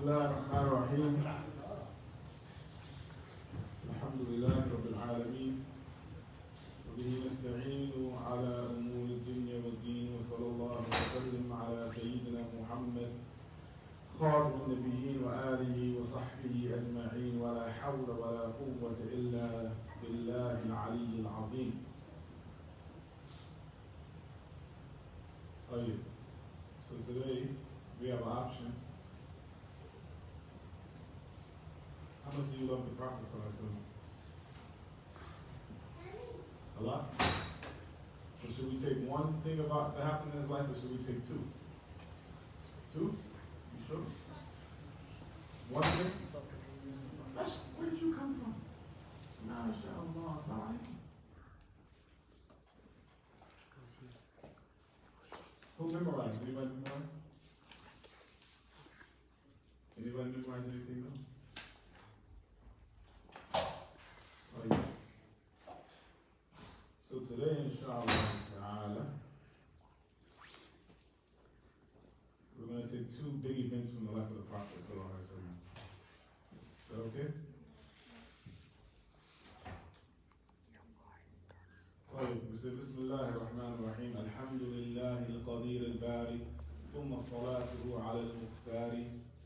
الله الرحمن الرحيم. الحمد لله رب العالمين، وبه نستعين على أمور الدنيا والدين، وصلى الله وسلم على سيدنا محمد خاتم النبيين وآله وصحبه أجمعين، ولا حول ولا قوة إلا بالله العلي العظيم. So today we have an option. How much do you love the Prophet ﷺ? A lot? So should we take one thing about that happened in his life, or should we take two? Two? You sure? One thing? Where did you come from? MashaAllah, sorry. Who memorized? Anybody memorize? Anybody memorize anything else? Oh, yeah. So today, inshallah, we're going to take two big events from the life of the Prophet sallallahu alaihi wasallam. Is that okay? بسم الله الرحمن الرحيم. الحمد لله القدير الباري، ثم صلاته على المختار،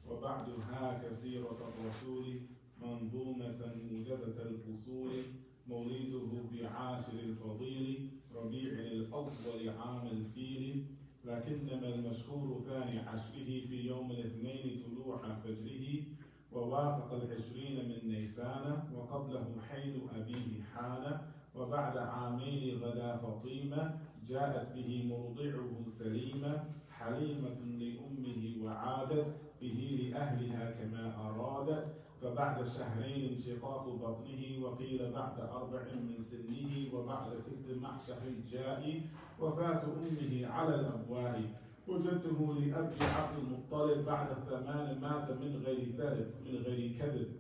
وبعدها كسيرة الرسول، منظومة موجزة الفصول، مولده في عاشر الفضيل، ربيع الأول عام الفيل، لكنما المشهور ثاني عشره في يوم الاثنين طلوع فجره، ووافق 20 من نيسان، وقبله حين أبيه حان، وبعد عامين غدا فطيمة، جاءت به مرضعه سليمة، حليمة لأمه وعادت به لأهلها كما أرادت، فبعد شهرين انشقاق بطنه، وقيل بعد 4 من سنه، وبعد 6 مع شهر الجاء، وفاة أمه على الأبواب، وجده لأبي عبد المطلب بعد 8 مات من غير كذب،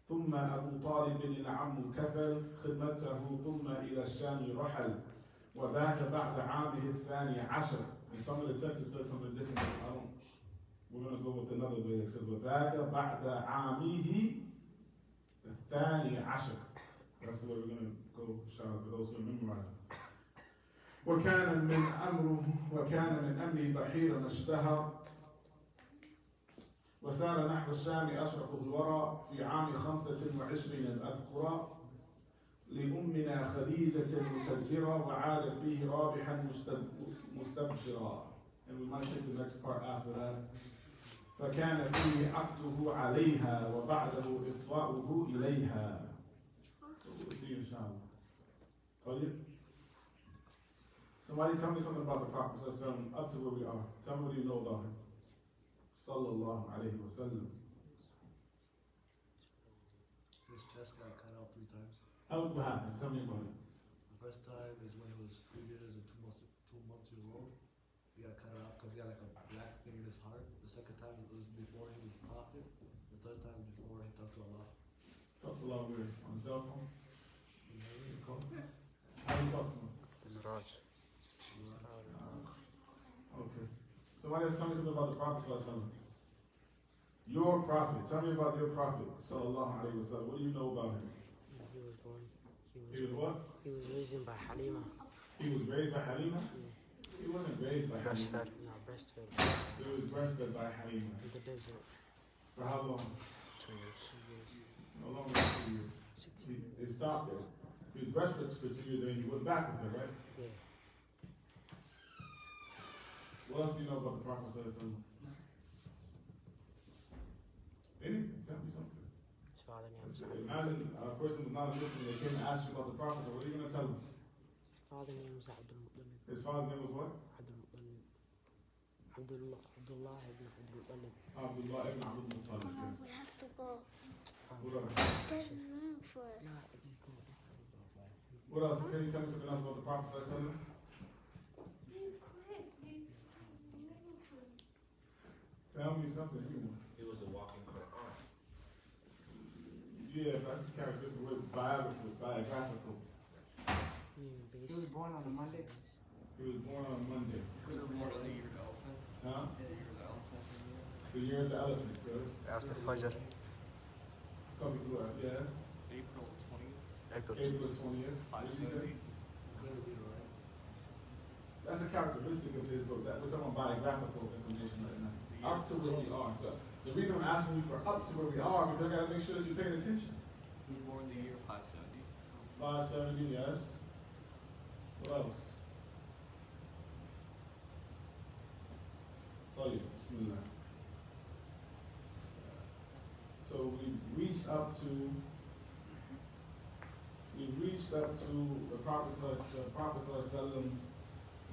ثم أبو طالب العم كفل خدمته، ثم إلى الشام رحل، وذاك بعد عامه 12. And some of the texts says something different. We're going to go with another way that says وذاك بعد عامه 12. That's the way we're going to go. Shout out for those who are memorizing. وكان من أمره بحيرا اشتهر، وسار نحو الشام أشرف الورى، في عام 25 أذكر، لأمنا خديجة متجرة، وعاد فيه رابحا مستبشرا. And we might take the next part after that. فكان فيه عقده عليها، وبعده إفضاؤه إليها. So we'll see inshallah. Somebody tell me something about the Prophet up to where we are. Tell me what you know about him. Sallallahu alayhi wa sallam. His chest got cut out 3 times. What happened? Tell me about it. The first time is when he was 2 years and 2 months old. He got cut off because he had like a black thing in his heart. The second time was before he was prophet. The third time before he talked to Allah. Talked to Allah where? On the cell phone? How do you talk to him? Okay. Somebody else tell me something about the Prophet sallallahu alaihi wasallam. Your prophet. Tell me about your prophet sallallahu alaihi wasallam. What do you know about him? He was born. He was what? He was raised by Halima. He was raised by Halima? Yeah. He wasn't raised by Halima. No, breastfed. He was breastfed by Halima. In the desert. For how long? 2 years. No longer than 2 years. It stopped there. He was breastfed for 2 years, then he went back with her, right? Yeah. What else do you know about the Prophet sallallahu alaihi wasallam? Anything? Tell me something. His father name was Imagine a person who's not a Muslim, they came and asked you about the Prophet, so what are you going to tell them? His father name was Abdul Muttalib. His father's name was what? Abdul Muttalib. Abdullah ibn Abdul Muttalib. Abdullah ibn Abdul Muttalib. We have to go. What else? There's room for us. No, you go. What else? Can you tell me something else about the Prophet sallallahu alaihi wasallam? Tell me something. He was a walking Quran. Yeah, that's the characteristic word biographical. He was born on a Monday. He was born on Monday. Could have been a year ago. Huh? A year ago. The year of the elephant, good. After Fajr. Coming through, yeah. April 20th, April. April 20th. What did you say? 570. Good leader, right? That's a characteristic of his book. That we're talking about biographical information right now. Up to where we are. So the reason I'm asking you for up to where we are, because I gotta make sure that you're paying attention. He was born the year 570. 570, yes. What else? Oh yeah, bismillah. So we reached up to the Prophet Sallallahu.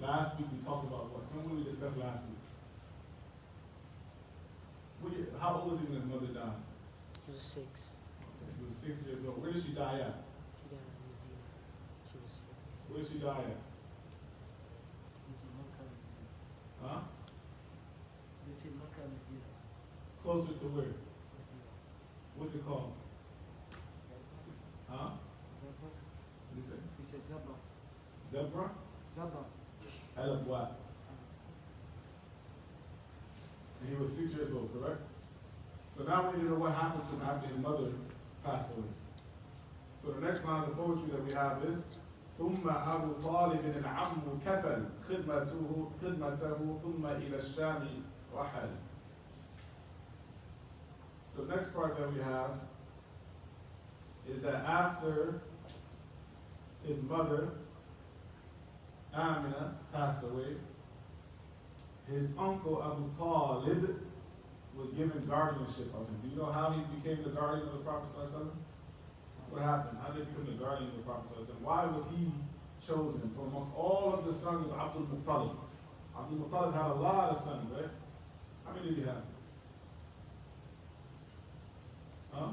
Last week we talked about what? Tell me what we discussed last week. How old was he when his mother died? He was 6. He was 6 years old. Where did she die at? She died in Medina. She was sick. Where did she die at? Huh? Closer to where? What's it called? Huh? What did he say? He said Zebra. Zebra? Zebra. Arab what? And he was 6 years old, correct? So now we need to know what happened to him after his mother passed away. So the next line of the poetry that we have is ثم أبو طالب العم كفل خدمته ثم إلى الشام رحل. So the next part that we have is that after his mother Amina passed away, his uncle Abu Talib was given guardianship of him. Do you know how he became the guardian of the Prophet ﷺ? What happened? How did he become the guardian of the Prophet ﷺ? Why was he chosen from amongst all of the sons of Abdul Muttalib? Abdul Muttalib had a lot of sons, right? How many did he have? Huh?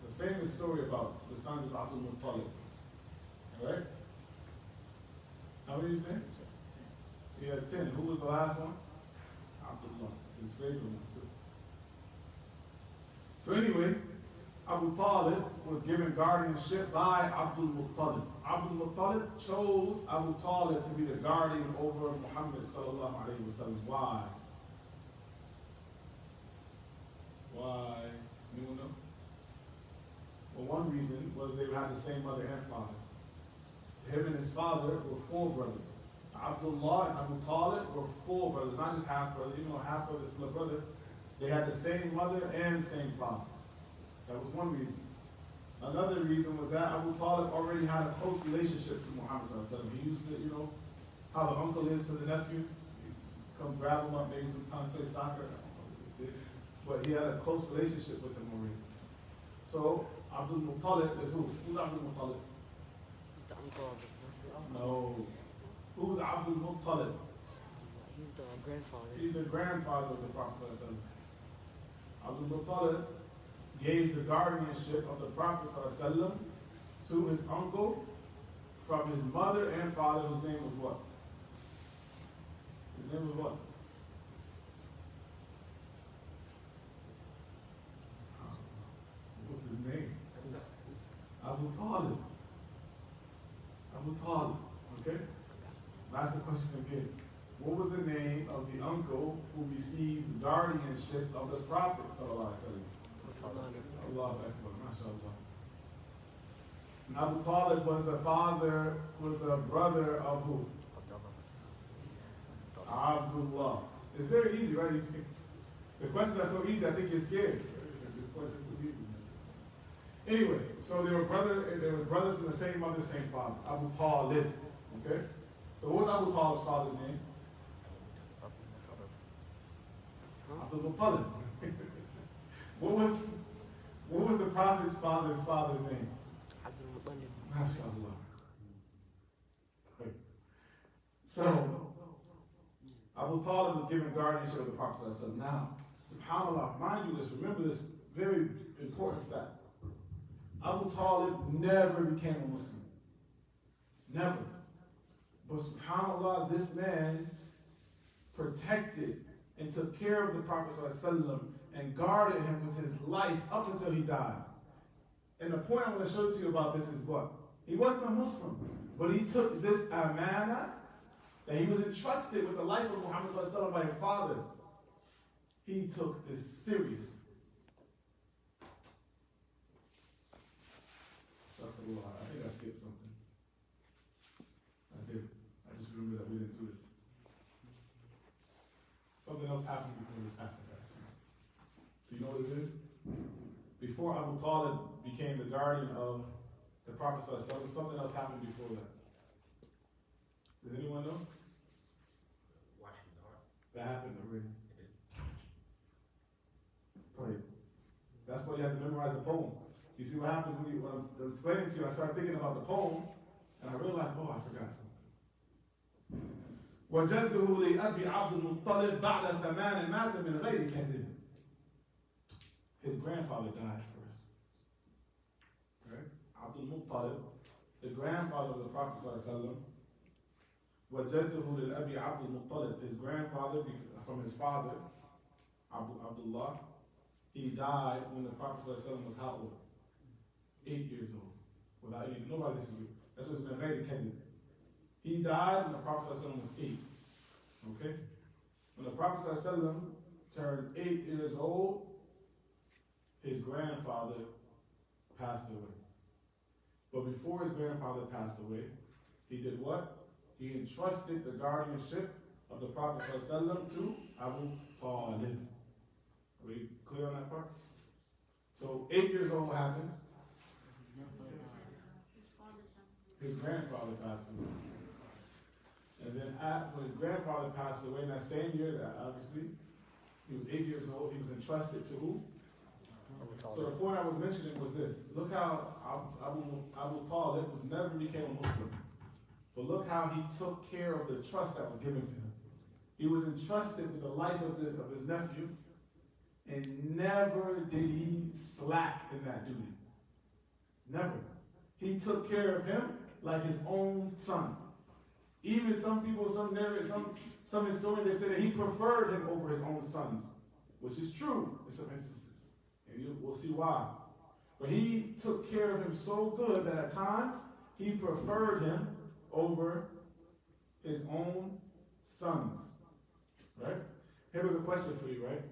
The famous story about the sons of Abdul Muttalib. Alright? How many did you say? He had 10. Who was the last one? Abdullah. His favorite one, too. So anyway, Abu Talib was given guardianship by Abdul Muttalib. Abdul Muttalib chose Abu Talib to be the guardian over Muhammad sallallahu alayhi wa sallam. Why? Why? Anyone know? Well, one reason was they had the same mother and father. Him and his father were 4 brothers. Abdullah and Abu Talib were 4 brothers, not just half brothers. Even though half brother, split brother, they had the same mother and same father. That was one reason. Another reason was that Abu Talib already had a close relationship to Muhammad sallallahu alaihi wasallam. He used to, you know, how the uncle is to the nephew. Come grab him up, maybe sometimes play soccer. But he had a close relationship with him already. So Abdul Muttalib is who? Who's Abdul Muttalib? He's the uncle of the No. Who's Abdul Muttalib? He's the grandfather. He's the grandfather of the Prophet sallallahu alaihi wasallam. Abdul Muttalib gave the guardianship of the Prophet ﷺ to his uncle from his mother and father, whose name was what? His name was what? What's his name? Abu Talib. Abu Talib. Okay? That's the question again. What was the name of the uncle who received guardianship of the Prophet ﷺ? Allahu Akbar, mashallah. Abu Talib was the brother of who? Abdullah. It's very easy, right? The questions are so easy, I think you're scared. Anyway, so they were brothers from the same mother, same father. Abu Talib. Okay? So what was Abu Talib's father's name? Abdul Muttalib. What was the Prophet's father's name? Abdul Muttalib. MashaAllah. So, Abu Talib was given guardianship of the Prophet. Now, subhanAllah, mind you this, remember this very important fact. Abu Talib never became a Muslim. Never. But subhanAllah, this man protected and took care of the Prophet ﷺ and guarded him with his life up until he died. And the point I want to show to you about this is what? He wasn't a Muslim, but he took this amana that he was entrusted with the life of Muhammad ﷺ by his father. he took this serious. I think I skipped something. I did. I just remember that we didn't do this. Something else happened before this happened, actually. Do you know what it is? Before Abu Talib became the guardian of the Prophet ﷺ, something else happened before that. Does anyone know? Watching the heart. That happened already. Right. That's why you have to memorize the poem. You see what happens when I'm explaining to you, I started thinking about the poem, and I realized, oh, I forgot something. وجده لأبي عبد المطلب بعد ثمان مات من غير كذب. His grandfather died first. Right? Abdul Muttalib, the grandfather of the Prophet ﷺ. وجده لأبي عبد المطلب, his grandfather from his father, Abdullah, he died when the Prophet ﷺ was how old? 8 years old. Without any, nobody disagrees. That's what's been made in He died when the Prophet ﷺ was 8. Okay? When the Prophet ﷺ turned 8 years old, his grandfather passed away. But before his grandfather passed away, he did what? He entrusted the guardianship of the Prophet ﷺ to Abu Talib. Are we clear on that part? So 8 years old, what happens? His grandfather passed away. And then when his grandfather passed away, in that same year, that obviously, he was 8 years old, he was entrusted to who? So the point I was mentioning was this. Look how Abu Talib never became a Muslim. But look how he took care of the trust that was given to him. He was entrusted with the life of his nephew, and never did he slack in that duty. Never. He took care of him like his own son. Even some people, some historians, they say that he preferred him over his own sons, which is true in some instances. And we'll see why. But he took care of him so good that at times he preferred him over his own sons. Right? Here was a question for you, right?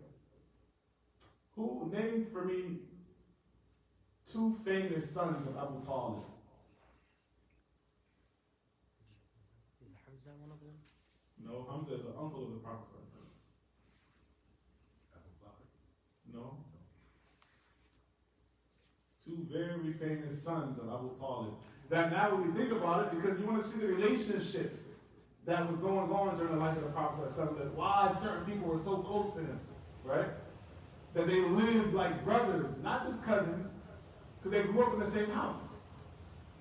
Who named for me 2 famous sons of Abu Talib? Is Hamza one of them? No, Hamza is an uncle of the Prophet. No. 2 very famous sons of Abu Talib. That now when you think about it, because you want to see the relationship that was going on during the life of the Prophet, that why certain people were so close to him, right? That they lived like brothers, not just cousins, because they grew up in the same house,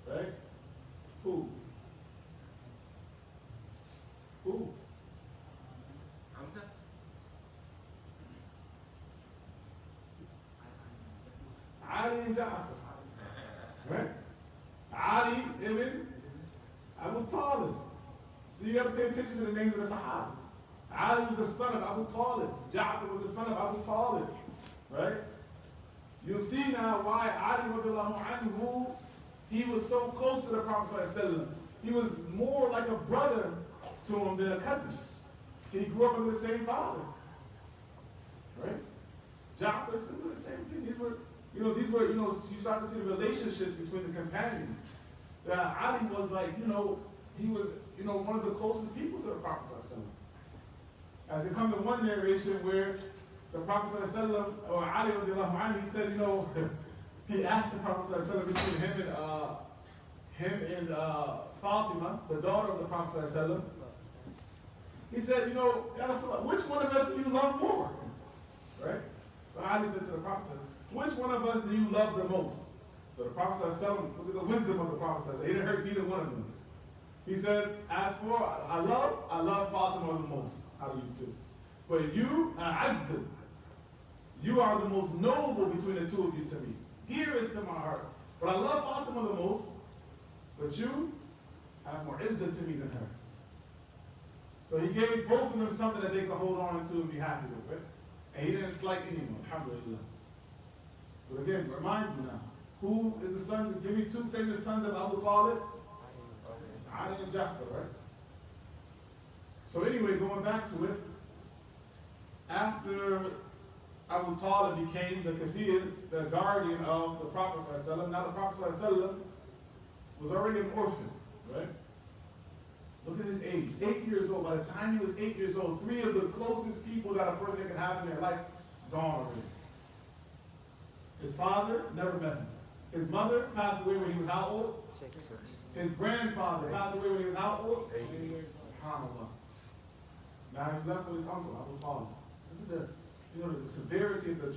right? Who? Hamza? Ali and Ja'far, right? Ali ibn Abu Talib. So you got to pay attention to the names of the Sahaba. Ali was the son of Abu Talib. Ja'far was the son of Abu Talib, right? You'll see now why Ali radiallahu anhu, he was so close to the Prophet ﷺ. He was more like a brother to him than a cousin. He grew up with the same father, right? Ja'far, similar, the same thing. These were, you start to see the relationships between the companions. Ali was like, he was, one of the closest people to the Prophet ﷺ. As it comes in one narration where the Prophet ﷺ, or Ali radiallahu anhu, he said, he asked the Prophet ﷺ between him and Fatima, the daughter of the Prophet ﷺ, he said, Ya Rasulullah, which one of us do you love more? Right? So Ali said to the Prophet, which one of us do you love the most? So the Prophet ﷺ, look at the wisdom of the Prophet ﷺ, he didn't hurt either one of them. He said, as for I love Fatima the most out of you two. But you, Azzam, you are the most noble between the two of you to me, dearest to my heart. But I love Fatima the most, but you have more izzah to me than her. So he gave both of them something that they could hold on to and be happy with, right? And he didn't slight anyone, alhamdulillah. But again, remind you now, who is the sons? Give me 2 famous sons of Abu Talib. Ali and Ja'far, right? So anyway, going back to it, after Abu Talib became the kafir, the guardian of the Prophet ﷺ, now the Prophet ﷺ was already an orphan, right? Look at his age, 8 years old. By the time he was 8 years old, 3 of the closest people that a person can have in their life gone already. His father never met him. His mother passed away when he was how old? 6. His grandfather passed away when he was how old? 8 years. SubhanAllah. Now he's left with his uncle, Abu Talib. Look at the severity of the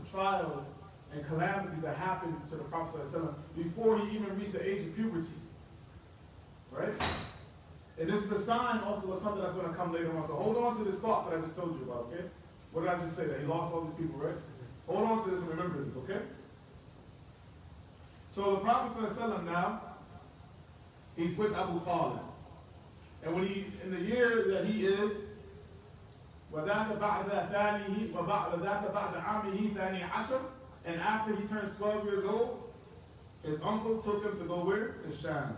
trials and calamities that happened to the Prophet ﷺ before he even reached the age of puberty. Right? And this is a sign also of something that's going to come later on. So hold on to this thought that I just told you about, okay? What did I just say? That he lost all these people, right? Hold on to this and remember this, okay? So the Prophet ﷺ now, he's with Abu Talib. And when he, in the year that he is, وَذَاكَ بَعْدَ ثَانِهِ وَذَاكَ بَعْدَ عَامِهِ ثَانِي عَشَرٍ, and after he turns 12 years old, his uncle took him to go where? To Sham.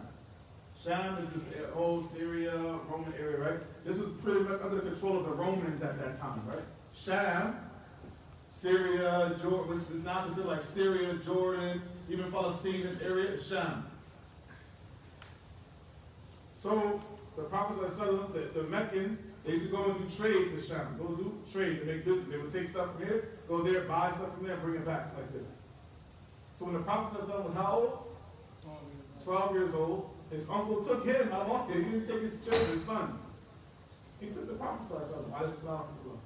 Sham is this old Syria, Roman area, right? This was pretty much under the control of the Romans at that time, right? Sham, Syria, Jordan, which is now considered like Syria, Jordan, even Palestine, this area is Sham. So the Prophet ﷺ, the Meccans, they used to go and do trade to Sham. Go do trade to make business. They would take stuff from here, go there, buy stuff from there, and bring it back like this. So when the Prophet ﷺ was how old? 12 years old. His uncle took him along there. He didn't take his children, his sons. He took the Prophet ﷺ.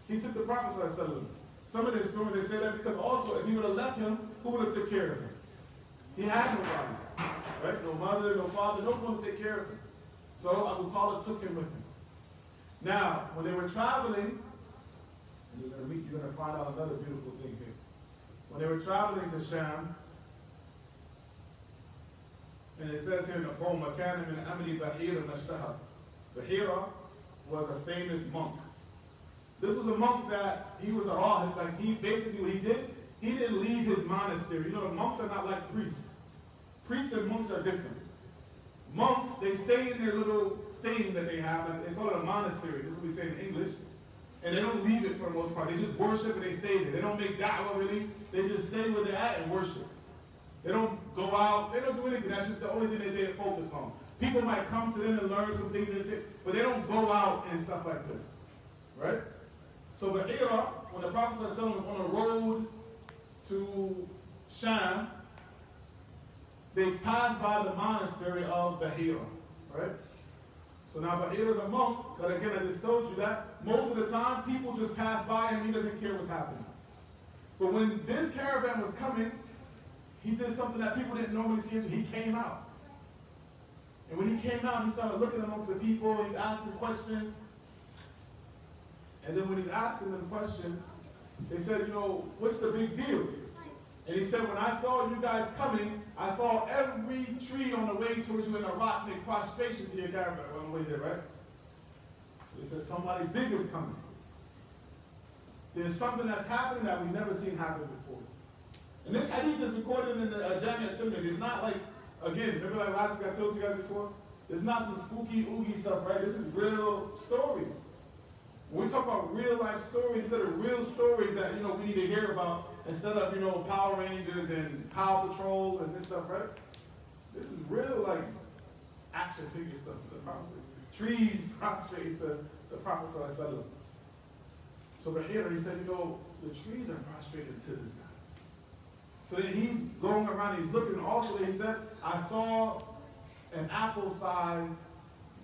He took the Prophet ﷺ. Some of the stories, they say that because also if he would have left him, who would have took care of him? He had nobody, right? No mother, no father, no one to take care of him. So Abu Talib took him with him. Now, when they were traveling, you're going to find out another beautiful thing here. When they were traveling to Sham, and it says here in the poem, مَكَانَ مِنْ أَمْرِ بَحِيرًا مَشْتَهَرٍ. Bahira was a famous monk. This was a monk that he was a rahib, like he basically what he did, he didn't leave his monastery. You know, the monks are not like priests. Priests and monks are different. Monks, they stay in their little thing that they have, and they call it a monastery, this is what we say in English, and they don't leave it for the most part. They just worship and they stay there. They don't make da'wah really, they just stay where they're at and worship. They don't go out, they don't do anything, that's just the only thing that they're focused on. People might come to them and learn some things, but they don't go out and stuff like this, right? So Bahira, when the Prophet ﷺ was on the road to Sham, they passed by the monastery of Bahira, right? So now Bahira is a monk, but again, I just told you that most of the time, people just pass by him, he doesn't care what's happening. But when this caravan was coming, he did something that people didn't normally see him do. He came out. And when he came out, he started looking amongst the people, he's asking questions. And then when he's asking them questions, they said, you know, what's the big deal? And he said, when I saw you guys coming, I saw every tree on the way towards you in the rocks make prostration to your caravan on the way there, right? So he said, somebody big is coming. There's something that's happening that we've never seen happen before. And this hadith is recorded in the Jami' at-Tirmidhi. It's not like, again, remember like last week I told you guys before? It's not some spooky, oogie stuff, right? This is real stories. When we talk about real life stories, these are the real stories that, you know, we need to hear about instead of, you know, Power Rangers and Power Patrol and this stuff, right? This is real, like, action figure stuff. The Prophet. Trees prostrate to the Prophet ﷺ. So right here, he said, you know, the trees are prostrated to this guy. So then he's going around, he's looking. Also, he said, I saw an apple-sized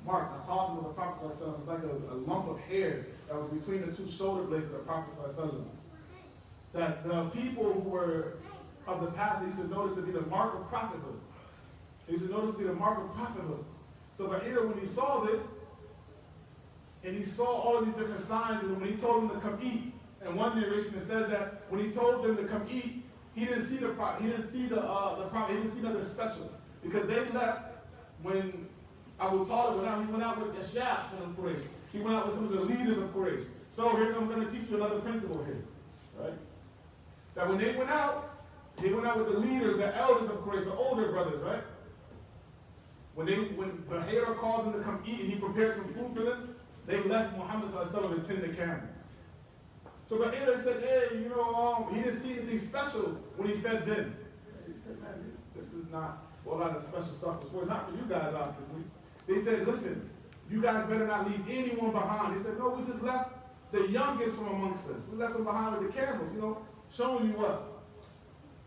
mark, the cloth of the Prophet ﷺ. It's like a lump of hair that was between the two shoulder blades of the Prophet ﷺ. That the people who were of the past, they used to notice to be the mark of prophethood. They used to notice to be the mark of prophethood. So but here, when he saw this, and he saw all of these different signs, and when he told them to come eat, and one narration it says that when he told them to come eat, he didn't see the prophet, he didn't see the prophet, he didn't see nothing special. Because they left when Abu Talib went out, he went out with the Shah from Quraysh. He went out with some of the leaders of Quraysh. So here I'm going to teach you another principle here. Right? That when they went out with the leaders, the elders of Quraysh, the older brothers, right? When Bahira called them to come eat and he prepared some food for them, they left Muhammad ﷺ and tended the camels. So Bahira said, hey, he didn't see anything special when he fed them. He said, man, this is not what a lot of special stuff was for. Not for you guys, obviously. They said, listen, you guys better not leave anyone behind. He said, no, we just left the youngest from amongst us. We left them behind with the camels, showing you what?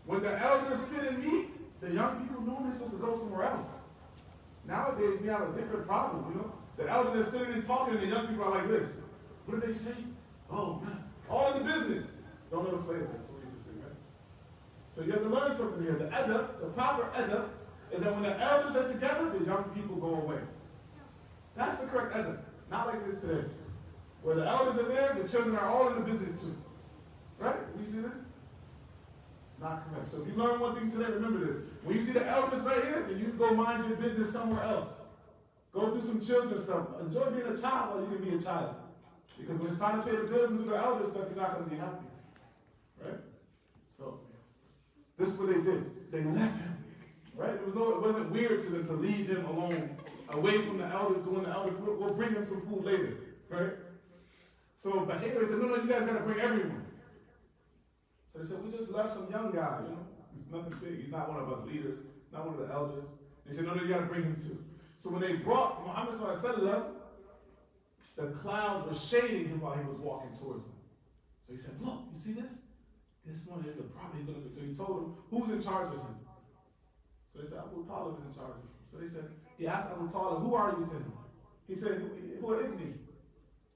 When the elders sit and meet, the young people normally supposed to go somewhere else. Nowadays, we have a different problem, The elders are sitting and talking, and the young people are like this. What did they say? Oh, man. All in the business. Don't let them play with this. What we used to say, right? So you have to learn something here. The edda, the proper edda, is that when the elders are together, the young people go away. That's the correct edda. Not like it is today. Where the elders are there, the children are all in the business too. Right? You see this? It's not correct. So if you learn one thing today, remember this. When you see the elders right here, then you go mind your business somewhere else. Go do some children's stuff. Enjoy being a child while you can be a child. Because when it's time to pay the bills and do the elder stuff, you're not going to be happy. Right? So, this is what they did. They left him. Right? It wasn't weird to them to leave him alone, away from the elders, doing the elders. We'll bring him some food later. Right? So Bahira said, no, you guys got to bring everyone. So they said, we just left some young guy, He's nothing big. He's not one of us leaders, not one of the elders. They said, no, you got to bring him too. So when they brought Muhammad sallallahu alaihi wasallam, the clouds were shading him while he was walking towards them. So he said, look, you see this? This one is the prophet. So he told them, who's in charge of him? So they said, Abu Talib is in charge of him. So they said, he asked Abu Talib, who are you to him? He said, who are Ibni?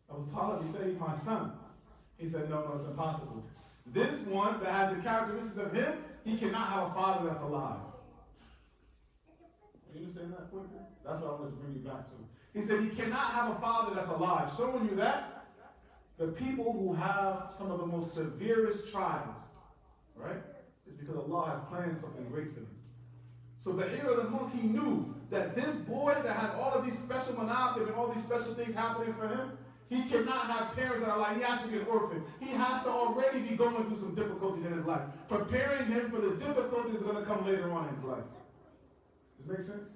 Abu Talib, he said, he's my son. He said, no, it's impossible. This one that has the characteristics of him, he cannot have a father that's alive. You understand that point? That's what I wanted to bring you back to. He said he cannot have a father that's alive. Showing you that the people who have some of the most severest trials, right, is because Allah has planned something great for them. So Bahira the monk, he knew that this boy that has all of these special manaqib and all these special things happening for him, he cannot have parents that are alive. He has to be an orphan. He has to already be going through some difficulties in his life, preparing him for the difficulties that are going to come later on in his life. Does that make sense?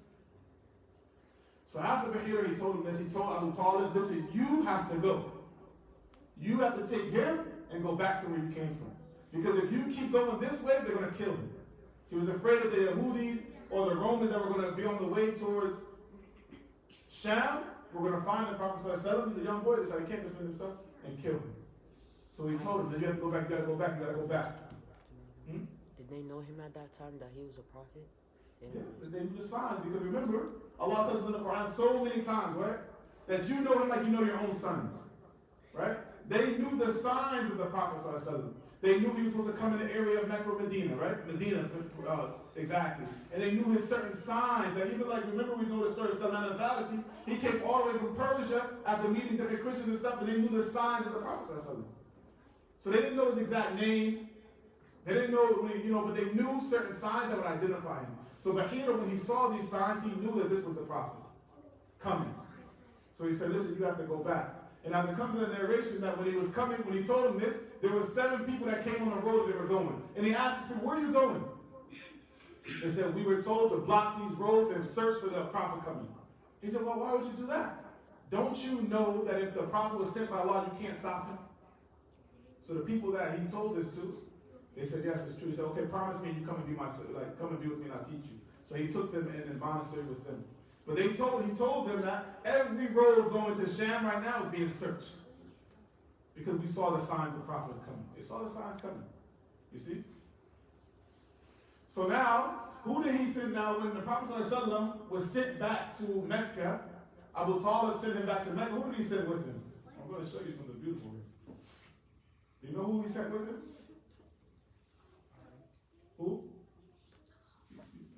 So after Bahira, he told him this. He told Abu Talib, listen, you have to go. You have to take him and go back to where you came from. Because if you keep going this way, they're going to kill him. He was afraid of the Yahudis or the Romans that were going to be on the way towards Sham. We're going to find the Prophet ﷺ. He's a young boy. They said he can't defend himself and kill him. So he told him that you have to go back, you got to go back, you got to go back. Did they know him at that time that he was a prophet? Yeah, they knew the signs. Because remember, Allah tells us in the Quran so many times, right? That you know him like you know your own sons. Right? They knew the signs of the Prophet ﷺ. They knew he was supposed to come in the area of Mecca or Medina, right? Medina, exactly. And they knew his certain signs. That even like, remember we know the story of Salman al-Farisi? He came all the way from Persia after meeting different Christians and stuff, and they knew the signs of the Prophet ﷺ. So they didn't know his exact name. They didn't know, but they knew certain signs that would identify him. So Bahira, when he saw these signs, he knew that this was the Prophet coming. So he said, listen, you have to go back. And now there comes in the narration that when he was coming, when he told him this, there were 7 people that came on the road that they were going. And he asked them, where are you going? They said, we were told to block these roads and search for the Prophet coming. He said, well, why would you do that? Don't you know that if the Prophet was sent by Allah, you can't stop him? So the people that he told this to, they said, yes, it's true. He said, okay, promise me you come and be my, come and be with me and I'll teach you. So he took them in the monastery with them. But he told them that every road going to Sham right now is being searched. Because we saw the signs of the Prophet coming. They saw the signs coming. You see? So now, who did he send now when the Prophet ﷺ was sent back to Mecca? Abu Talib sent him back to Mecca. Who did he send with him? I'm going to show you something beautiful here. Do you know who he sent with him? Who?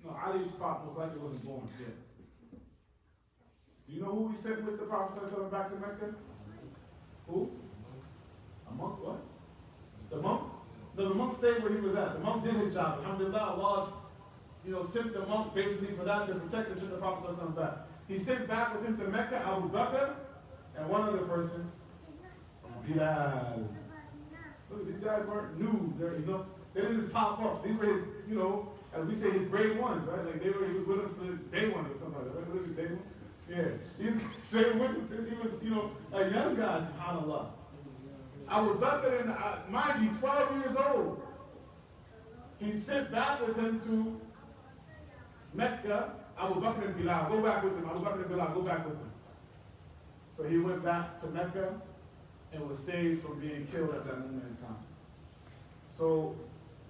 No, Ali most likely wasn't born yet. Do you know who he sent with the Prophet ﷺ back to Mecca? Who? A monk, what? The monk? No, the monk stayed where he was at. The monk did his job. Alhamdulillah, Allah, sent the monk basically for that to protect and send the Prophet ﷺ back. He sent back with him to Mecca, Abu Bakr, and one other person, Bilal. Look, these guys weren't new. They didn't just pop up. These were his, as we say, his grade ones, right? Like he was with him for day one or something like that. Right? What is it, day one? Yeah. They were with him since he was, a young guy, subhanAllah. Abu Bakr, mind you, 12 years old, he sent back with him to Mecca. Abu Bakr and Bilal, go back with him. Abu Bakr and Bilal, go back with him. So he went back to Mecca and was saved from being killed at that moment in time. So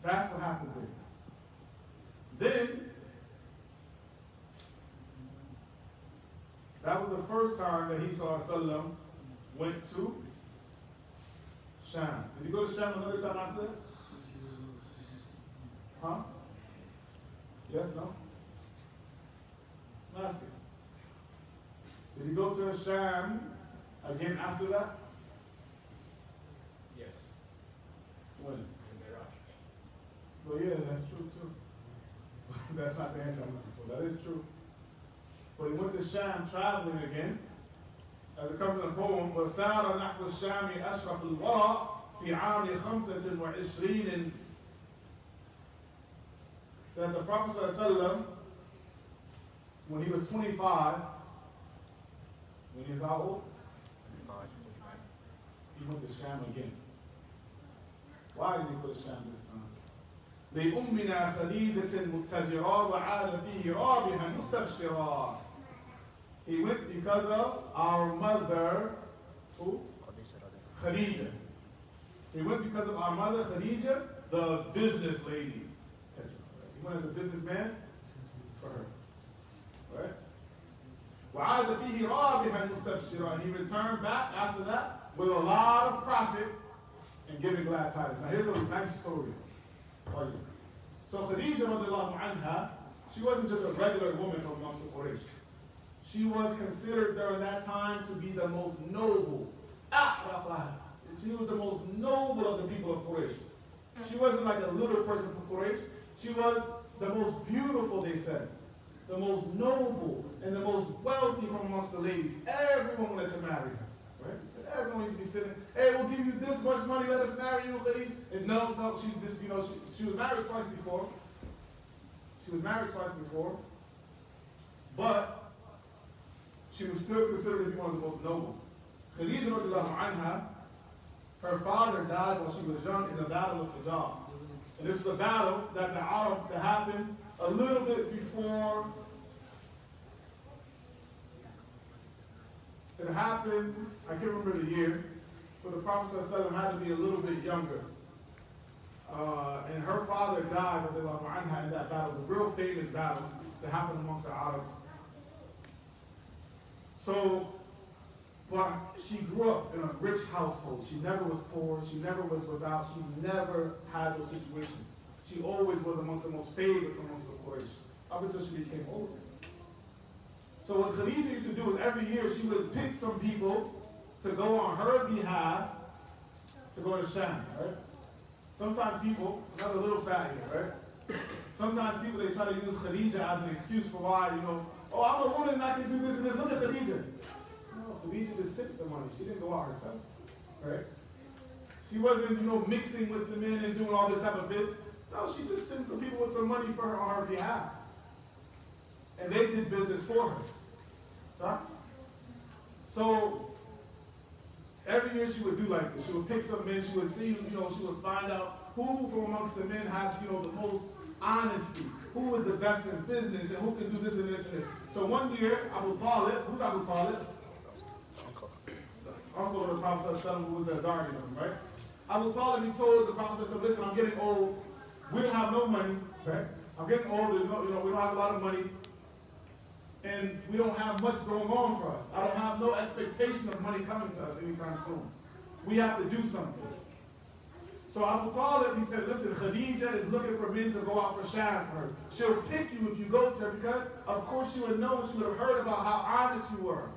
that's what happened there. Then, that was the first time that he saw Sallam went to Sham. Did he go to Sham another time after that? Huh? Yes, no? Ask it. Did he go to Sham again after that? Yes. When? In Iraq. Well, yeah, that's true too. That's not the answer I'm looking for. That is true. But he went to Sham traveling again. As it comes in the poem, وَسَارَ نَحْوَ الشَّامِ أَشْرَفُ الْوَرَى فِي عَامِ 25. That the Prophet ﷺ, when he was 25, when he was how old? He went to Sham again. Why did he go to Sham this time? لأمنا خديجة متجرا وعاد فيه رابحا مستبشرا. He went because of our mother, who? Khadija. He went because of our mother, Khadija, the business lady. He went as a businessman for her. Right? وعاد فيه رابحا مستبشرا. He returned back after that with a lot of profit and giving glad tidings. Now here's a nice story for you. So Khadija radiallahu anha, she wasn't just a regular woman from amongst the Quraysh. She was considered during that time to be the most noble. She was the most noble of the people of Quraysh. She wasn't like a little person from Quraysh. She was the most beautiful, they said. The most noble and the most wealthy from amongst the ladies. Everyone wanted to marry her. Right? So everyone used to be sitting, hey, we'll give you this much money, let us marry you, Khadija. And no, she was married twice before. She was married twice before. But she was still considered to be one of the most noble. Khadija radiallahu anha, her father died while she was young in the battle of Khadar. And this was a battle that the Arabs that happened a little bit before. It happened, I can't remember the year, but the Prophet ﷺ had to be a little bit younger. And her father died radiallahu anha in that battle. It was a real famous battle that happened amongst the Arabs. So, but she grew up in a rich household. She never was poor. She never was without. She never had those situations. She always was amongst the most favored from amongst the Quraysh, up until she became older. So what Khadija used to do is every year she would pick some people to go on her behalf to go to Sham, right? Sometimes people, another little fact here, right? Sometimes people, they try to use Khadija as an excuse for why, oh, I'm a woman and I can do this and this. Look at Khadija. No, Khadija just sent the money. She didn't go out herself, right? She wasn't, mixing with the men and doing all this type of bit. No, she just sent some people with some money for her on her behalf. And they did business for her. Right? So, every year she would do like this. She would pick some men. She would see, she would find out who from amongst the men has, the most honesty. Who is the best in business and who can do this and this and this. So one year, Abu Talib, who's Abu Talib? Uncle of the Prophet ﷺ, who was the guardian of him, right? Abu Talib, he told the Prophet ﷺ, listen, I'm getting old. We don't have no money, right? I'm getting old. There's no, we don't have a lot of money. And we don't have much going on for us. I don't have no expectation of money coming to us anytime soon. We have to do something. So Abu Talib, he said, listen, Khadija is looking for men to go out for Sham for her. She'll pick you if you go to her because, of course, she would know, she would have heard about how honest you were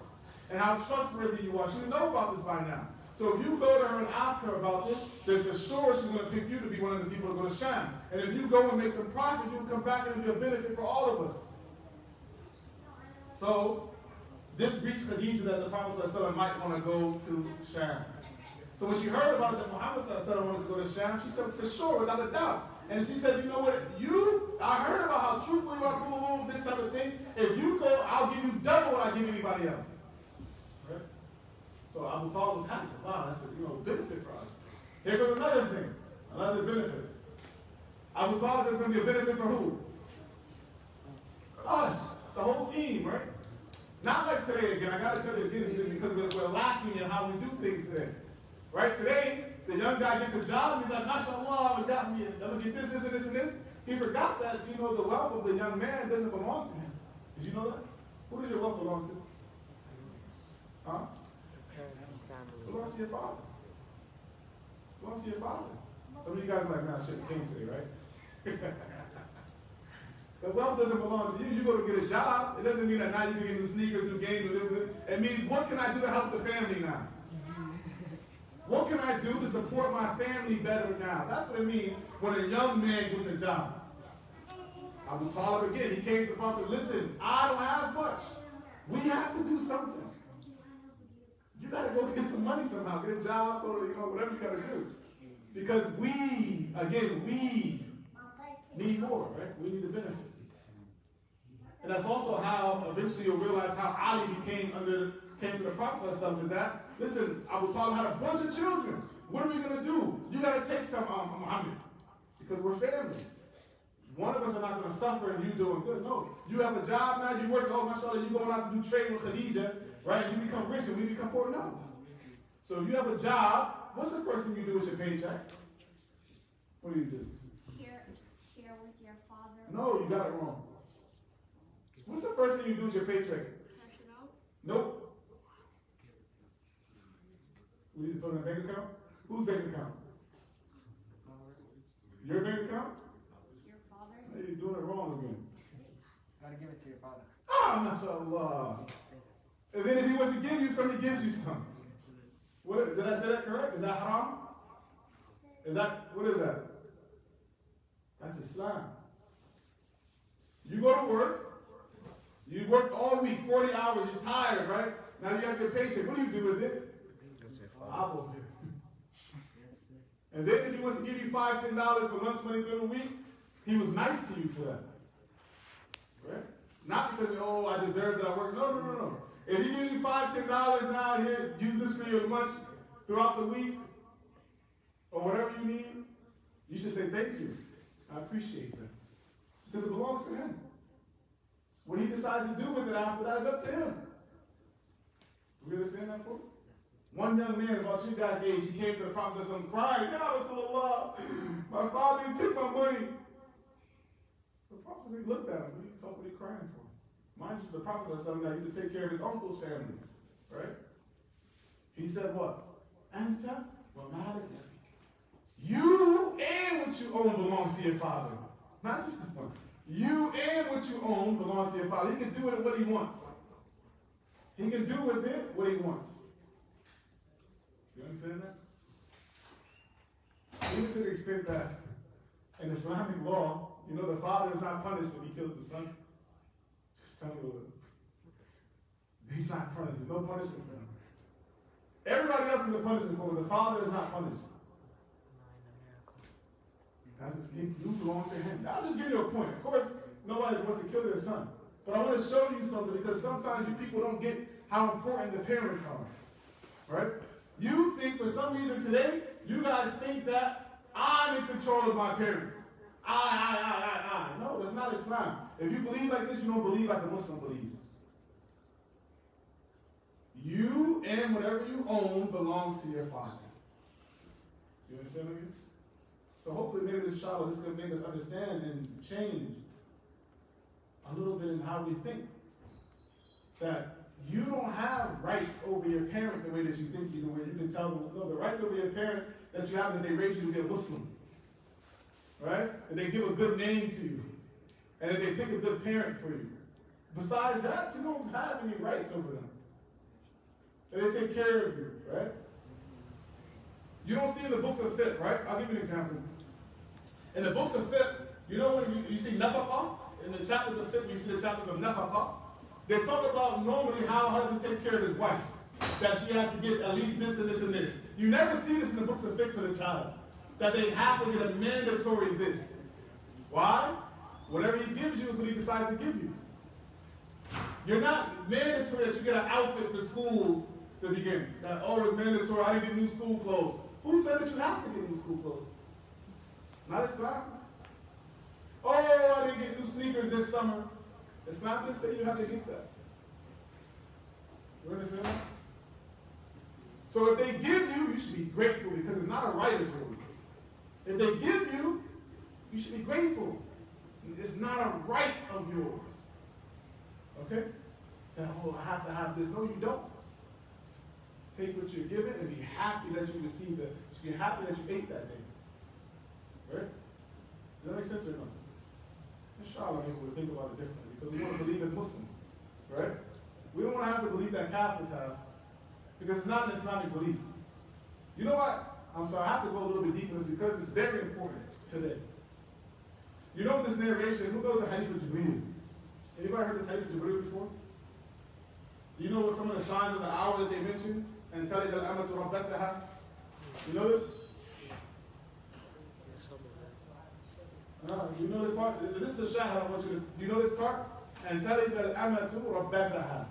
and how trustworthy you are. She would know about this by now. So if you go to her and ask her about this, then for sure she's going to pick you to be one of the people to go to Sham. And if you go and make some profit, you'll come back and it'll be a benefit for all of us. So this reached Khadija that the Prophet ﷺ might want to go to Sham. So when she heard about it, that Muhammad ﷺ wanted to go to Sham, she said, for sure, without a doubt. And she said, you know what, I heard about how truthful you are, this type of thing. If you go, I'll give you double what I give anybody else. Right? So Abu Talib was happy. Wow, that's a benefit for us. Here goes another thing, another benefit. Abu Talib says it's going to be a benefit for who? Us, the whole team, right? Not like today again. I got to tell you again because we're lacking in how we do things today. Right? Today, the young guy gets a job and he's like, MashaAllah, I'm going to get this, and this, and this. He forgot that, the wealth of the young man doesn't belong to him. Did you know that? Who does your wealth belong to? Huh? It belongs to your father. It belongs to your father. Some of you guys are like, man, I should have came today, right? The wealth doesn't belong to you. You go to get a job. It doesn't mean that now you can get new sneakers, new games, new this, this. It means, what can I do to help the family now? What can I do to support my family better now? That's what it means when a young man gets a job. Abu Talib again, he came to the Prophet and said, listen, I don't have much. We have to do something. You got to go get some money somehow, get a job, or whatever you got to do. Because we need more, right? We need the benefit. And that's also how eventually you'll realize how Ali came to the Prophet is that, listen, Abu Talib had a bunch of children. What are we going to do? You got to take some Muhammad. Because we're family. One of us are not going to suffer and you doing good. No. You have a job now, you work, mashallah, you going out to do trade with Khadija, right? And you become rich and we become poor. No. So if you have a job, what's the first thing you do with your paycheck? What do you do? Share with your father. No, you got it wrong. What's the first thing you do with your paycheck? Cash it out. Nope. We need to put in a bank account? Whose bank account? Your bank account? Your father's. No, you're doing it wrong again. Gotta give it to your father. MashaAllah. And then if he was to give you some, he gives you some. Did I say that correct? Is that haram? What is that? That's Islam. You go to work. You work all week, 40 hours, you're tired, right? Now you have your paycheck. What do you do with it? Apple. And then if he wants to give you $5, $10 for lunch money through the week, he was nice to you for that. Right? Not because, I deserve that I work. No. If he gives you $5, $10 now, here, use this for your lunch throughout the week, or whatever you need, you should say thank you. I appreciate that. Because it belongs to him. What he decides to do with it after that is up to him. We understand that for? One young man about you guys' age, he came to the Prophet and crying, Ya Rasulullah, my father took my money. The Prophet looked at him. What are you crying for? Mind you, the Prophet used to take care of his uncle's family. Right? He said what? Anta wa malik. You and what you own belongs to your father. Not just the one. You and what you own belongs to your father. He can do with it what he wants. He can do with it what he wants. You understand that? Even to the extent that in Islamic law, the father is not punished if he kills the son. Just tell me what. He's not punished. There's no punishment for him. Everybody else is a punishment for him. The father is not punished. You belong to him. I'll just give you a point. Of course, nobody wants to kill their son. But I want to show you something because sometimes you people don't get how important the parents are. Right? You think for some reason today, you guys think that I'm in control of my parents. I. No, that's not Islam. If you believe like this, you don't believe like a Muslim believes. You and whatever you own belongs to your father. You understand what I mean? So hopefully maybe this child, this is going to make us understand and change a little bit in how we think. That you don't have rights over your parent the way that you think you do, where you can tell them, no, the rights over your parent that you have is that they raise you to be a Muslim. Right? That they give a good name to you. And that they pick a good parent for you. Besides that, you don't have any rights over them. That they take care of you, right? You don't see in the books of fiqh, right? I'll give you an example. In the books of fiqh, when you see nafaqah, in the chapters of fiqh, you see the chapters of nafaqah, they talk about normally how a husband takes care of his wife, that she has to get at least this and this and this. You never see this in the books of fiqh for the child, that they have to get a mandatory this. Why? Whatever he gives you is what he decides to give you. You're not mandatory that you get an outfit for school the beginning. That, oh, it's mandatory, I didn't get new school clothes. Who said that you have to get new school clothes? Not Islam. Oh, I didn't get new sneakers this summer. Islam didn't say you have to get that. You understand? So if they give you, you should be grateful because it's not a right of yours. If they give you, you should be grateful. It's not a right of yours. Okay? That, oh, I have to have this. No, you don't. Take what you're given and be happy that you received it. You should be happy that you ate that day. Right? Does that make sense or not? Inshallah, maybe we'll think about it differently because we want to believe as Muslims. Right? We don't want to have the belief that Catholics have because it's not an Islamic belief. You know what? I'm sorry, I have to go a little bit deeper in this because it's very important today. You know this narration, who knows the hadith of Jibreel? Anybody heard this hadith of Jibreel before? Do you know what some of the signs of the hour that they mentioned? And tell you that Amatu Rabbataha? You know this? You know this part? This is the shahad I want you to, do you know this part? And tell you that Amatu Rabbataha.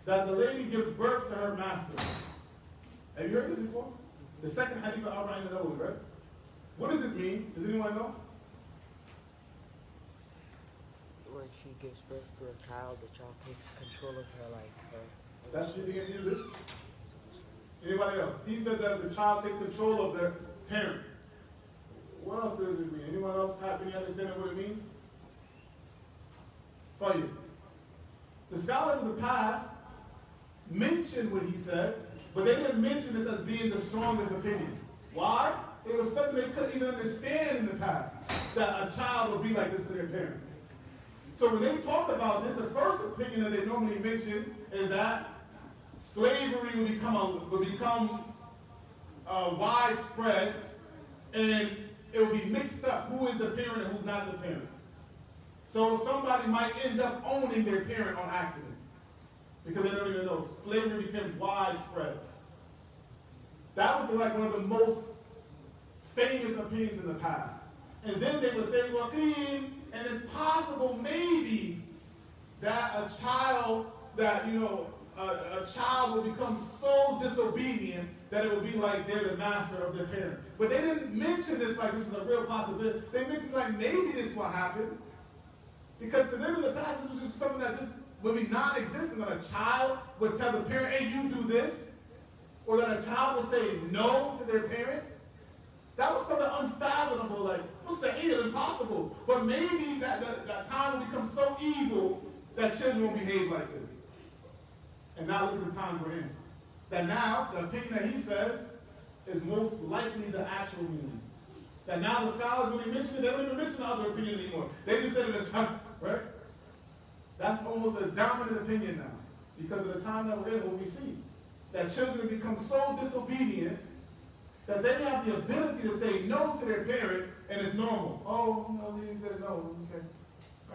That the lady gives birth to her master. Have you heard this before? The second hadith of Al-Ra'in al-Awwal, right? What does this mean? Does anyone know? When she gives birth to a child, the child takes control of her, like her. That's what you think it means this? Anybody else? He said that the child takes control of their parent. What else does it mean? Anyone else have any understanding what it means? Fire. The scholars of the past mentioned what he said, but they didn't mention this as being the strongest opinion. Why? It was something they couldn't even understand in the past, that a child would be like this to their parents. So when they talk about this, the first opinion that they normally mention is that slavery will become widespread, and it will be mixed up. Who is the parent and who's not the parent? So somebody might end up owning their parent on accident because they don't even know. Slavery becomes widespread. That was like one of the most famous opinions in the past. And then they would say, well, and it's possible maybe that a child a child will become so disobedient that it will be like they're the master of their parent. But they didn't mention this like this is a real possibility. They mentioned like maybe this will happen. Because to them in the past, this was just something that just would be non-existent, that a child would tell the parent, hey, you do this. Or that a child would say no to their parent. That was something unfathomable, like, what's the hell, impossible. But maybe that time will become so evil that children will behave like this. And now look at the times we're in. That now, the opinion that he says is most likely the actual meaning. That now the scholars, when they mention it, they don't even mention the other opinion anymore. They just said it a time, right? That's almost a dominant opinion now. Because of the time that we're in, what we see. That children become so disobedient that they have the ability to say no to their parent, and it's normal. Oh, no, he said no. Okay.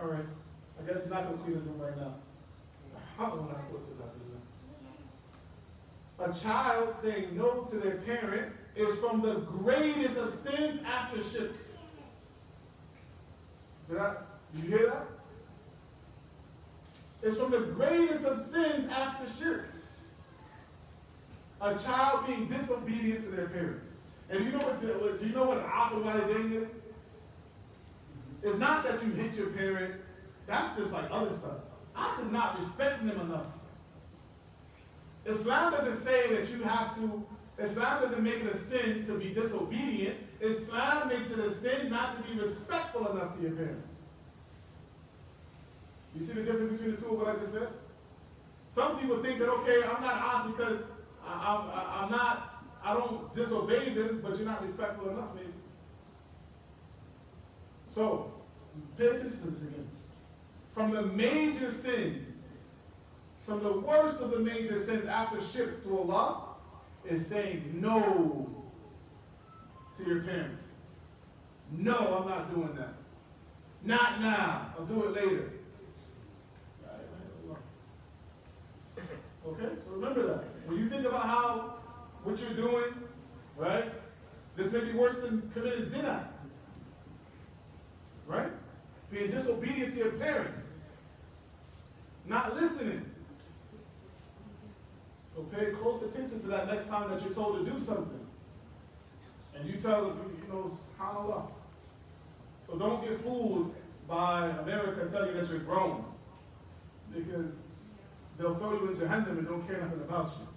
All right. I guess he's not going to clean his room right now. How will I go to that? A child saying no to their parent is from the greatest of sins after shirk. Did you hear that? It's from the greatest of sins after shirk. A child being disobedient to their parent. And do you know what Aql Walidain is? It's not that you hit your parent. That's just like other stuff. Aql is not respecting them enough. Islam doesn't say that you have to, Islam doesn't make it a sin to be disobedient. Islam makes it a sin not to be respectful enough to your parents. You see the difference between the two of what I just said? Some people think that, okay, I'm not off because I don't disobey them, but you're not respectful enough, maybe. So, pay attention to this again. From the major sins, from the worst of the major sins after shirk to Allah, is saying no to your parents. No, I'm not doing that. Not now. I'll do it later. Okay? So remember that. When you think about what you're doing, right? This may be worse than committing zina. Right? Being disobedient to your parents. Not listening. So pay close attention to that next time that you're told to do something. And you tell them, you know, subhanAllah. So don't get fooled by America telling you that you're grown. Because they'll throw you in Jahannam and don't care nothing about you.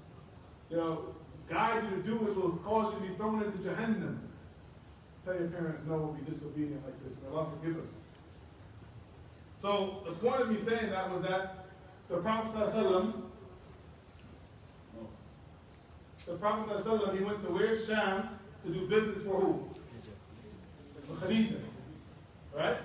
They'll guide you to do which will cause you to be thrown into Jahannam. Tell your parents no, we'll be disobedient like this. May Allah forgive us. So the point of me saying that was that the Prophet ﷺ, he went to where? Sham, to do business for who? For Khadija. Right?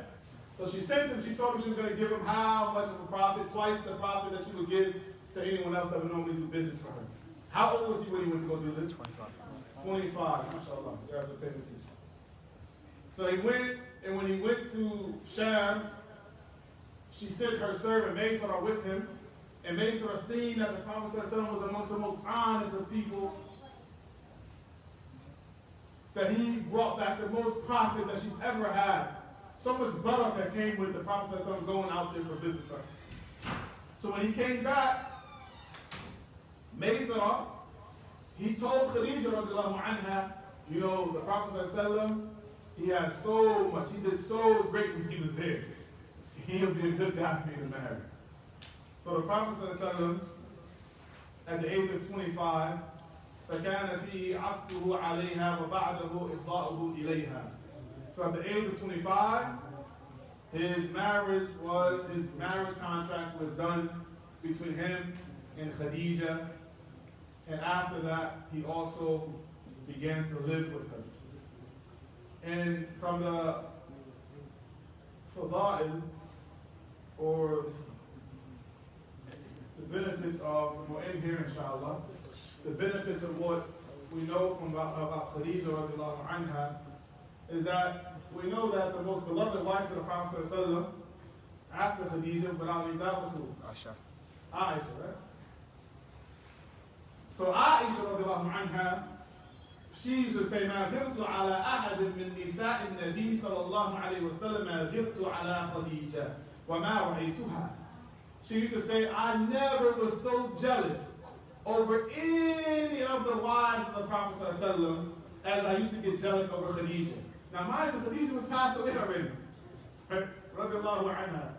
So she sent him, she told him she was going to give him how much of a profit? Twice the profit that she would give to anyone else that would normally do business for her. How old was he when he went to go do this? 25. MashaAllah. You guys are paying attention. So he went, and when he went to Sham, she sent her servant Maysara with him, and Maysara, seeing that the Prophet ﷺ was amongst the most honest of people, that he brought back the most profit that she's ever had. So much barakah that came with the Prophet ﷺ going out there for business. So when he came back, Maysara, he told Khadija radiallahu anha, you know, the Prophet ﷺ, he had so much, he did so great when he was there. He'll be a good guy for me to marry. So the Prophet ﷺ, at the age of 25, فَكَانَ فِيهِ عَقْدُهُ عَلَيْهَا وَبَعْدَهُ إِفْضَاؤُهُ إِلَيْهَا. So at the age of 25, his marriage contract was done between him and Khadija. And after that, he also began to live with her. And from the fada'il, or the benefits of, we'll end here inshallah, the benefits of what we know from about Khadija radiallahu anha, is that we know that the most beloved wife of the Prophet ﷺ after Khadija, without any doubt, was who? Aisha. Aisha, right? So Aisha radiallahu anha, she used to say, ما غرت على أحد من نساء النبي صلى الله عليه وسلم ما غرت على خديجة وما رأيتها. She used to say, I never was so jealous over any of the wives of the Prophet ﷺ as I used to get jealous over Khadija. Now mind you, Khadija was passed away already. Right? Radiallahu anha.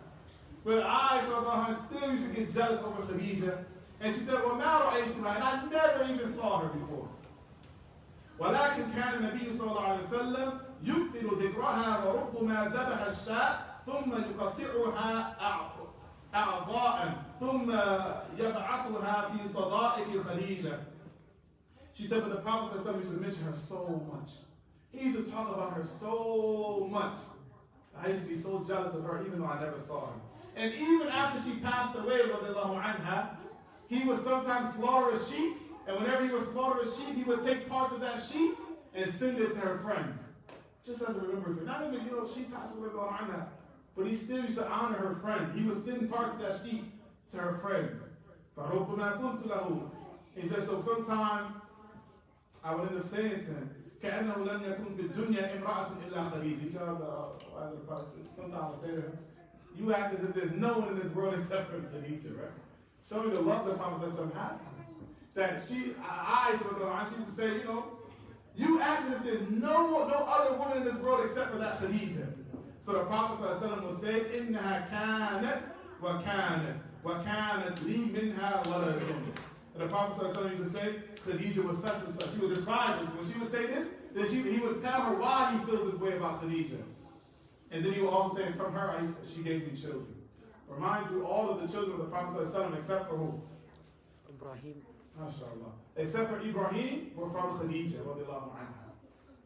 But Aisha radiallahu anha still used to get jealous over Khadija. And she said, وَمَا رَأَيْتُهَا, and I never even saw her before. ولكن كان النبي صلى الله عليه وسلم يكثر ذكرها وربما ذبح الشاة ثم يقطعها أعضاء ثم يبعثها في صدائق خديجة. She said, but the Prophet ﷺ used to mention her so much. He used to talk about her so much. I used to be so jealous of her even though I never saw her. And even after she passed away, radiallahu anha, he would sometimes slaughter a sheep, and whenever he would slaughter a sheep, he would take parts of that sheep and send it to her friends. Just as a remembrance. Not even, you know, she passed away, but he still used to honor her friends. He would send parts of that sheep to her friends. He said, so sometimes I would end up saying to him, كأنه لم يكن في الدنيا امرأة إلا خديجة. He said, sometimes I would say to him, you act as if there's no one in this world except for Khadija, right? Show me the love the Prophet had. That Aisha she used to say, you know, you act as if there's no other woman in this world except for that Khadija. So the Prophet would say, إِنَّهَا كَانَتْ وَكَانَتْ لِي مِنْهَا وَلَدٌ. And the Prophet used to say, Khadija was such and such. He would describe it. When she would say this, then he would tell her why he feels this way about Khadija. And then he would also say, from her, she gave me children. Remind you, all of the children of the Prophet except for who? Ibrahim. MashaAllah. Except for Ibrahim, were from Khadija.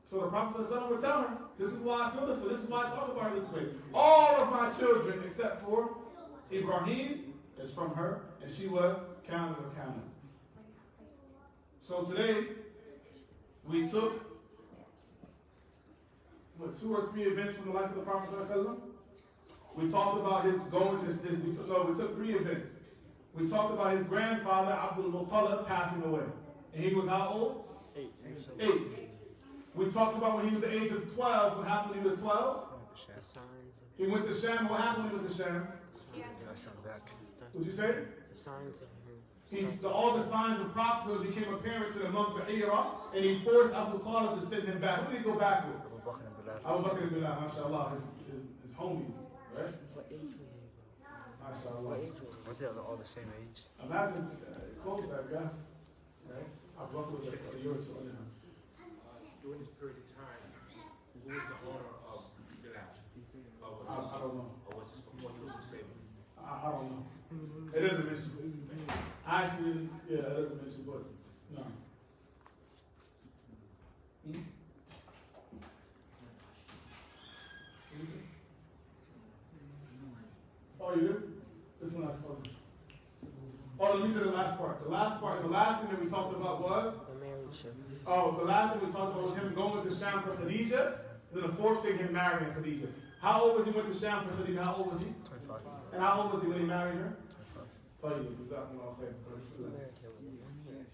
So the Prophet would tell her, this is why I feel this way, this is why I talk about her this way. All of my children, except for Ibrahim, is from her, and she was counted or counted. So today, we took 2 or 3 events from the life of the Prophet. We talked about his going to we took 3 events. We talked about his grandfather, Abdul Muttalib, passing away. And he was how old? 8. We talked about when he was the age of 12. What happened when he was 12? He went to Sham. What happened when he went to Sham? What'd you say? The signs of her. All the signs of prophethood became apparent to the monk Bahira, and he forced Abu Talib to send him back. Who did he go back with? Abu Bakr ibn Bilal, mashallah, his homie, right? What age was he? Mashallah. What age was he? Weren't they all the same age? Imagine, close, I guess. Right? Abu Bakr was a year or two under him. During this period of time, who was the owner of Bilal? I don't know. Or was this before he was in slavery? I don't know. It doesn't mention. Actually, yeah, it doesn't mention, but no. Oh, you do? This one I told you. Oh, let me say the last part. The last thing that we talked about was? The marriage. Oh, the last thing we talked about was him going to Sham for Khadija, and then the fourth thing, him marrying Khadija. How old was he when he went to Sham for Khadija? How old was he? 25. And how old was he when he married her? 25. طيب جزاكم الله خير. He married her with 1 year.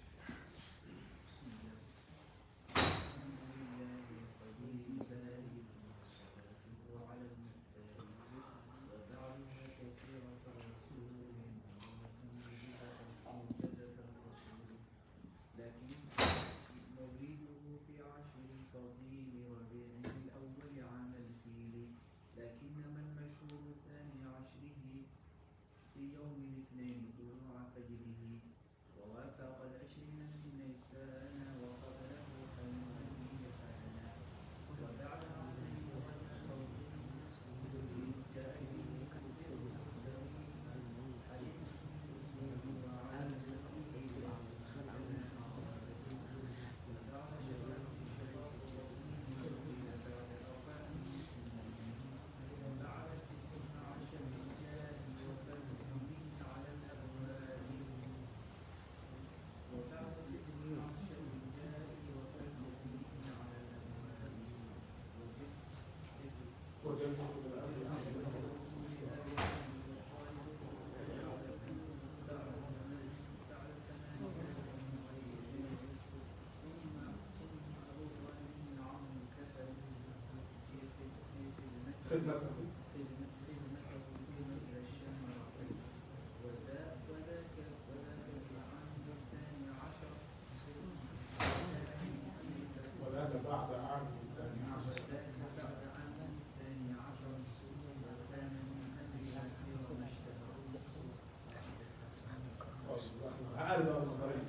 وذاك بعد عام الثاني عشر. هذا هو الغريب.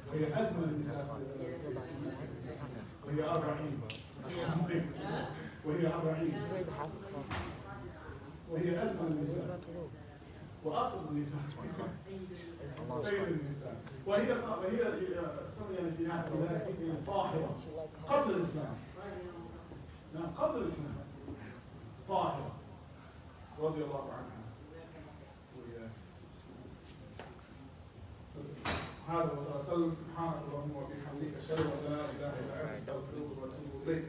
وهي أجمل النساء وهي 40 وهي 40 وهي أجمل النساء وأفضل النساء خير النساء وهي يعني في نهاية طاهرة قبل الإسلام. نعم قبل الإسلام طاهرة رضي الله عنها. هذا وصلى الله وسلم. سبحانك اللهم وبحمدك أشهد أن لا إله إلا أنت أستغفرك وأتوب إليك.